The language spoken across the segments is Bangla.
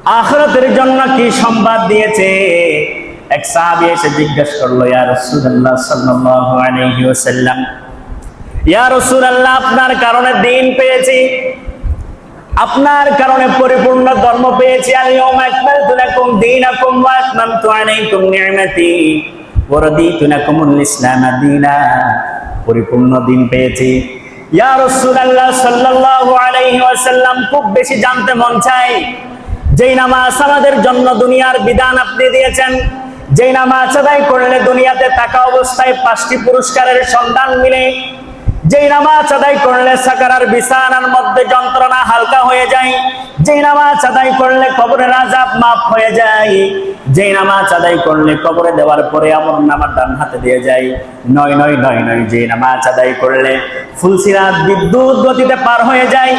আখিরাতের জন্য কি সংবাদ দিয়েছে। এক সাহাবী এসে জিজ্ঞেস করলো, ইয়া রাসূলুল্লাহ সাল্লাল্লাহু আলাইহি ওয়াসাল্লাম, ইয়া রাসূলুল্লাহ, আপনার কারণে দ্বীন পেয়েছি, আপনার কারণে পরিপূর্ণ ধর্ম পেয়েছি। আল-ইয়াওমা আকমালতু লাকুম দীনাকুম ওয়া আতমামতু আলাইকুম নি'মাতি ওয়া রাদিতু লাকুমুল ইসলাম দীনা। পরিপূর্ণ দ্বীন পেয়েছি। ইয়া রাসূলুল্লাহ সাল্লাল্লাহু আলাইহি ওয়াসাল্লাম, খুব বেশি জানতে মন চাই, যেই নামাজ আমাদের জন্য দুনিয়ার বিধান আপনি দিয়েছেন, যেই নামাজ আদায় করলে দুনিয়াতে থাকা অবস্থায় 5টি পুরস্কারের সন্ধান মিলে, যেই নামাজ আদায় করলে সাকারার বিছানার মধ্যে যন্ত্রণা হালকা হয়ে যায়, যেই নামাজ আদায় করলে কবরের আযাব মাফ হয়ে যায়, যেই নামাজ আদায় করলে কবরে দেওয়ার পরে আমলনামা ডান হাতে দিয়ে যায়, নয় নয় নয় নয়, যেই নামাজ আদায় করলে ফুলসিরাত বিদ্যুৎ গতিতে পার হয়ে যায়,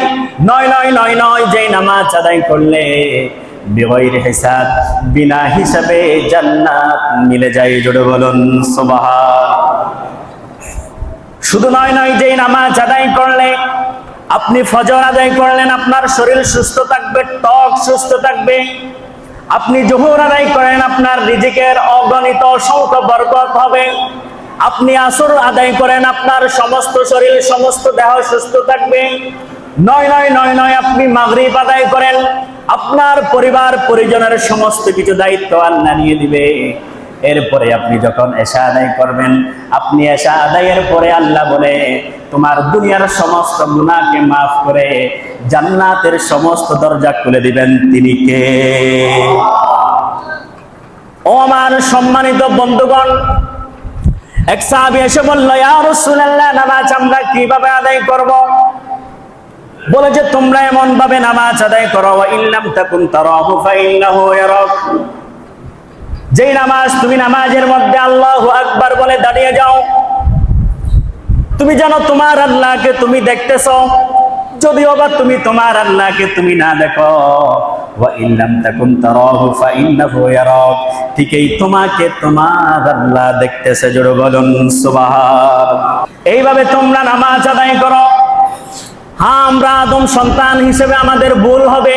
নয় নয় নয় নয়, যেই নামাজ আদায় করলে বিগৈর হিসাব, বিনা হিসাবে জান্নাত মিলে যায়। জোরে বলুন সুবহান। শুধু নয় নয়, যেই নামাজ আদায় করলে, আপনি ফজর আদায় করলেন, আপনার শরীর সুস্থ থাকবে, ত্বক সুস্থ থাকবে। আপনি জোহর আদায় করেন, আপনার রিজিকের অগণিত অসংখ্য বরকত হবে। আপনি আসর আদায় করেন, আপনার সমস্ত শরীর সমস্ত দেহ সুস্থ থাকবে। নয় নয় নয় নয়, আপনি মাগরিব আদায় করেন, আপনার পরিবার পরিজনের সমস্ত কিছু দায়িত্ব আল্লাহ নিয়ে দিবে। এরপরে আপনি যখন এশা আদায় করবেন, আপনি এশা আদায়ের পরে আল্লাহ বলে, তোমার দুনিয়ার সমস্ত গুনাহকে মাফ করে জান্নাতের সমস্ত দরজা খুলে দিবেন। তিনি কে? ও আমার সম্মানিত বন্ধুগণ, এক সাহাবী এসে বলল, ইয়া রাসূলুল্লাহ, নামাজ আমরা কিভাবে আদায় করব? বলে যে, তোমরা এমন ভাবে নামাজ আদায় করো, ওয়া ইল্লাম তাকুন তারাহু ফাইন্নাহু ইয়ারাক। যেই নামাজ তুমি নামাজের মধ্যে আল্লাহু আকবার বলে দাঁড়িয়ে যাও, তুমি জানো তোমার আল্লাহকে তুমি দেখতেছো, যদিও বা তুমি তোমার আল্লাহকে তুমি না দেখো। ওয়া ইল্লাম তাকুন তারাহু ফাইন্নাহু ইয়ারাক, ঠিকই তোমাকে তোমার আল্লাহ দেখতেছে। জোরে বলুন সুবহান। এইভাবে তোমরা নামাজ আদায় করো। হ্যাঁ, আমরা আদম সন্তান হিসেবে আমাদের ভুল হবে,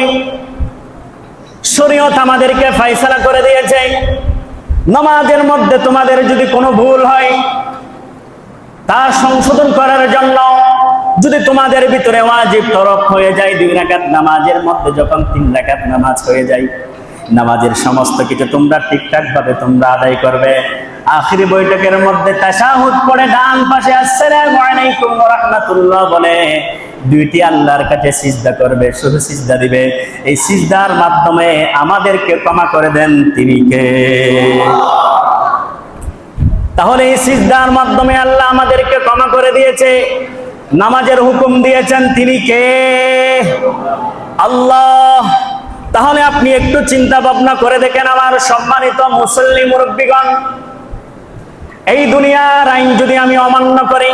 শরীয়ত আমাদেরকে ফয়সালা করে দিয়েছে, নামাজের মধ্যে তোমাদের যদি কোনো ভুল হয় তা সংশোধন করার জন্য যদি তোমাদের ভিতরে ওয়াজিব তরক হয়ে যায়, 2 রাকাত নামাজের মধ্যে যখন 3 রাকাত নামাজ হয়ে যায়, নামাজের সমস্ত কিছু তোমরা ঠিকঠাক ভাবে তোমরা আদায় করবে। আখিরি বৈঠকের মধ্যে তাশাহুদ পড়ে ডান পাশে আসসালামু আলাইকুম ওয়া রাহমাতুল্লাহ বলে 2টি আল্লাহর কাছে সিজদা করবে, শুধু সিজদা দিবে। এই সিজদার মাধ্যমে আমাদেরকে ক্ষমা করে দেন। তিনি কে? তাহলে এই সিজদার মাধ্যমে আল্লাহ আমাদেরকে ক্ষমা করে দিয়েছে, নামাজের হুকুম দিয়েছেন। তিনি কে? আল্লাহ। তাহলে আপনি একটু চিন্তা ভাবনা করে দেখেন, আমার সম্মানিত মুসল্লি মুরব্বিগণ, এই দুনিয়ার আইন যদি আমি অমান্য করি,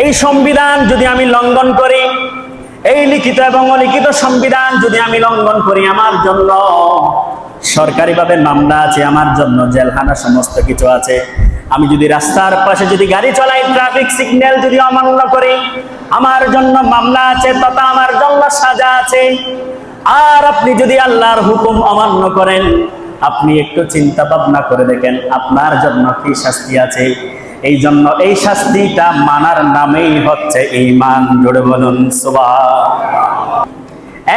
এই সংবিধান যদি আমি লঙ্ঘন করি, এই লিখিত এবং অলিখিত সংবিধান যদি আমি লঙ্ঘন করি, আমার জন্য সরকারিভাবে মামলা আছে, আমার জন্য জেলখানা সমস্ত কিছু আছে। আমি যদি রাস্তার পাশে যদি গাড়ি চালাই, ট্রাফিক সিগন্যাল যদি অমান্য করি, আমার জন্য মামলা আছে, তথা আমার জন্য সাজা আছে। আর আপনি যদি আল্লাহর হুকুম অমান্য করেন, আপনি একটু চিন্তা ভাবনা করে দেখেন আপনার জন্য কি শাস্তি আছে। এই জন্য এই শাস্তিটা মানার নামেই হচ্ছে ঈমান। জোরে বলুন সুবহান।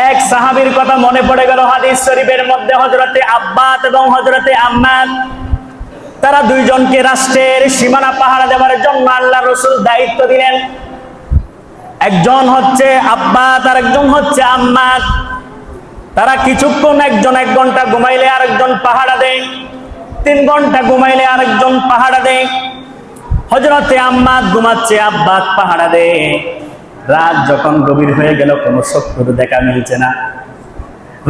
এক সাহাবীর কথা মনে পড়ে গেল হাদিস শরীফের মধ্যে, হযরতে আব্বাস এবং হযরতে আম্মার, তারা 2 জনকে রাষ্ট্রের সীমানা পাহারা দেওয়ার জন্য আল্লাহ রাসূল দায়িত্ব দিলেন। একজন হচ্ছে আব্বাস আর একজন হচ্ছে আম্মার। তারা কিছুক্ষণ, একজন 1 ঘন্টা ঘুমাইলে আরেকজন পাহারা দেয়, 3 ঘন্টা ঘুমাইলে আরেকজন পাহারা দেয়। হযরতে আম্মার ঘুমাচ্ছে, আব্বাস পাহারা দেয়। রাত যখন গভীর হয়ে গেল, কোনো শত্রুর দেখা মিলছে না।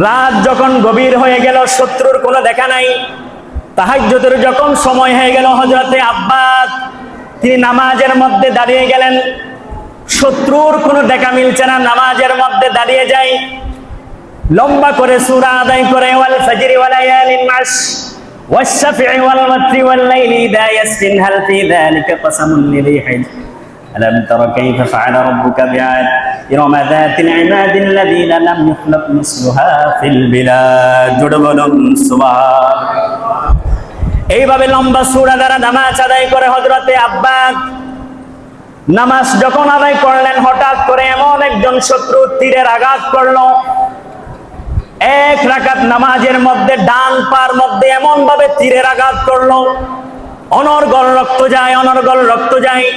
রাত যখন গভীর হয়ে গেল, শত্রুর কোনো দেখা নাই। তাহাজ্জুদের যখন সময় হয়ে গেল, হযরতে আব্বাস তিনি নামাজের মধ্যে দাঁড়িয়ে গেলেন। শত্রুর কোনো দেখা মিলছে না, নামাজের মধ্যে দাঁড়িয়ে যায়, লম্বা করে সূরা আদায় করে, ওয়াল ফাজরি ওয়া লায়ালিন মাস ওয়াশ শাফিঈ ওয়াল ওয়াতরি ওয়াল লাইলি ইযা ইয়াসরিন হাল ফি যালিকা কাসামুন লিযী হিজর। ألم تر كيف فعل ربك بعاد إرم ذات العماد الذين لم يخلق مثلها في البلاد জোরে বলুন সুবহান। এইভাবে লম্বা সূরা দ্বারা নামাজ আদায় করে হযরতে আব্বাস নামাজ যখন আদায় করলেন, হঠাৎ করে এমন একজন শত্রু তীরের আঘাত করলো। এক রাকাত নামাজের মধ্যে ডান পার মধ্যে এমন ভাবে তীরের আঘাত করলো, অনর্গল রক্ত যায়, অনর্গল রক্ত যায়।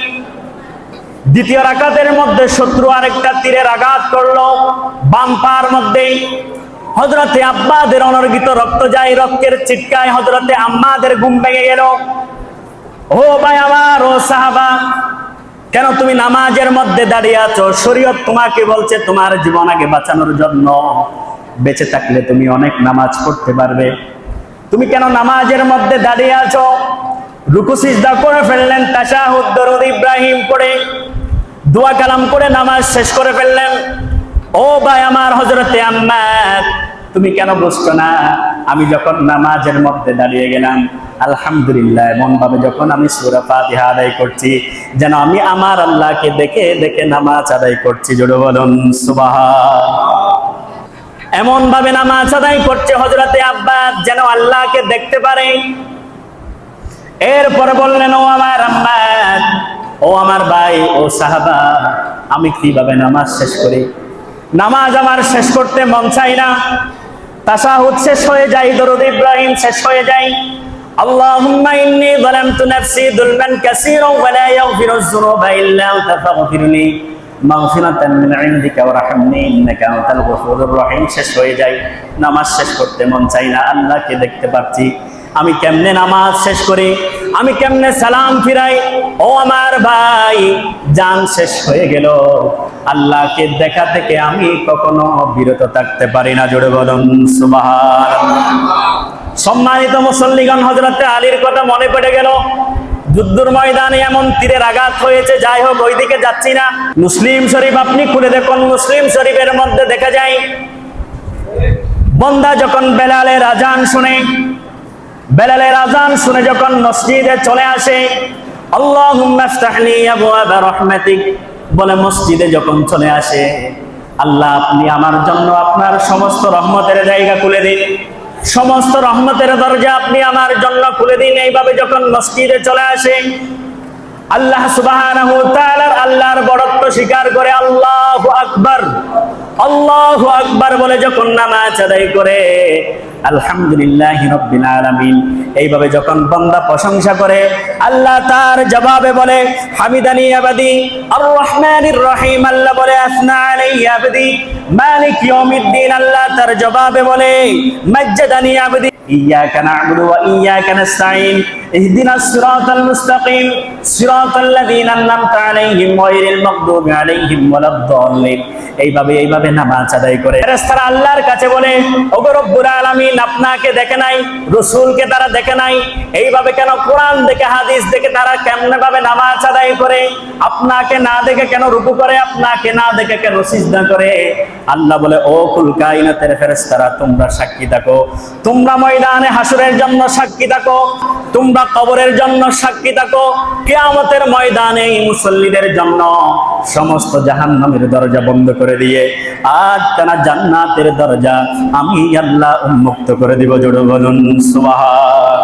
দ্বিতীয় রাকাতের মধ্যে শত্রু আরেকটা তীরের আঘাত করলো বাম পার মধ্যে। হযরতে আব্বাদের অনর্গিত রক্ত যায়, রক্তের চিটকায় হযরতে আম্মাদের ঘুম ভেঙে গেল। ও ভাই আমার, ও সাহাবা, কেন তুমি নামাজের মধ্যে দাঁড়িয়ে আছো? শরীয়ত তোমাকে বলছে তোমার জীবন আগে বাঁচানোর জন্য, বেঁচে থাকলে তুমি অনেক নামাজ পড়তে পারবে। তুমি কেন নামাজের মধ্যে দাঁড়িয়ে আছো? রুকু সিজদা করে ফেললেন, তাশাহুদ দরুদ ইব্রাহিম পড়ে দোয়া কালাম করে নামাজ শেষ করে ফেললেন। ও ভাই আমার, হযরতে আম্মাদ, তুমি কেন বুঝছো না? আমি যখন নামাজের মধ্যে দাঁড়িয়ে গেলাম, আলহামদুলিল্লাহ এমন ভাবে যখন আমি সূরা ফাতিহা আদায় করছি, যেন আমি আমার আল্লাহকে দেখে দেখে নামাজ আদায় করছি। জোরে বলুন সুবহান। এমন ভাবে নামাজ আদায় করছে হযরতে আব্বাস যেন আল্লাহকে দেখতে পারে। এরপরে বললেন, ও আমার আম্মাদ, ও আমার ভাই, ও সাহাবা, আমি কিভাবে নামাজ শেষ করি? নামাজ আমার শেষ করতে মন চাই না। তাশাহুদ শেষ হয়ে যায়, দরুদ ইব্রাহিম শেষ হয়ে যায়। আল্লাহুম্মা ইন্নী যালামতু নাফসি যুলমান কাসীরান ওয়া লা ইয়াগফিরুয যুনুবা ইল্লা আনতা ফাগফিরলি মাগফিরাতান মিন ইনদিকা ওয়ারহামনি ইন্নাকা আনতাল গফুরুর রহিম শেষ হয়ে যায়। নামাজ শেষ করতে মন চাই না, আল্লাহকে দেখতে পাচ্ছি। আমি কেমনে নামাজ শেষ করি? আমি কেমনে সালাম ফিরাই? ও আমার ভাই, জান শেষ হয়ে গেল, আল্লাহকে দেখা থেকে আমি কখনো বিরত থাকতে পারি না। জোরে বলুন সুবহানাল্লাহ। সম্মানিত মুসল্লিগণ, হযরতে আলীর কথা মনে পড়ে গেল। যুদ্ধের ময়দানে এমন তীরের আঘাত হয়েছে, যাই হোক ওইদিকে যাচ্ছি না। মুসলিম শরীফ আপনি খুলে দেখুন, মুসলিম শরীফের মধ্যে দেখা যায় বান্দা যখন বেলালের আজান শুনে, বেলালের আজান শুনে যখন মসজিদে চলে আসে, আল্লাহুম্মা ইফতাহলি আবওয়াবা রাহমাতিক বলে মসজিদে যখন চলে আসে, আল্লাহ আপনি আমার জন্য আপনার সমস্ত রহমতের জায়গা খুলে দিন, সমস্ত রহমতের দরজা আপনি আমার জন্য খুলে দিন। এইভাবে যখন মসজিদে চলে আসে, আল্লাহ সুবহানাহু ওয়া তাআলা আল্লাহর বড়ত্ব স্বীকার করে আল্লাহু আকবার, আল্লাহু আকবার বলে যখন নামাজ আদায় করে, আলহামদুলিল্লাহি রাব্বিল আলামিন এইভাবে যখন বান্দা প্রশংসা করে, আল্লাহ তার জবাবে বলে হামিদানি আবাদি আর রহমানির রহিম, আল্লাহ বলে আসনা আলাইহি আবাদি মালিক ইয়াউমিদ্দিন, আল্লাহ তার জবাবে বলে মাজ্জাদানি আবাদি ইয়াকা না'বুদু ওয়া ইয়াকা নাস্তাঈন ইহদিনাস সিরাতাল মুস্তাকিম সিরাতাল লাযীনা আন'আমতা আলাইহিম গায়রিল মাগদুবি আলাইহিম ওয়ালাদ-দাল্লিন। এইভাবে নামাজ আদায় করে ফেরেশতারা আল্লাহর কাছে বলে, ওগো রব্বুল আলামিন, আপনাকে দেখে নাই, রাসূলকে তারা দেখে নাই, এইভাবে কেন কোরআন দেখে হাদিস দেখে তারা কেমনে ভাবে নামাজ আদায় করে? আপনাকে না দেখে কেন রুকু করে? আপনাকে না দেখে কেন সিজদা করে? আল্লাহ বলে, ও কুল কায়নাতের ফেরেশতারা, তোমরা সাক্ষী থাকো, তোমরা ময়দানে হাসরের জন্য সাক্ষী থাকো, তোমরা কবরের জন্য সাক্ষী থাকো, কিয়ামতের ময়দানে মুসল্লিদের জন্য সমস্ত জাহান্নামের দরজা বন্ধ করে দিয়ে আজ তারা জান্নাতের দরজা আমি আল্লাহ উন্মুক্ত করে দিব। জোরে বলুন সুবহান।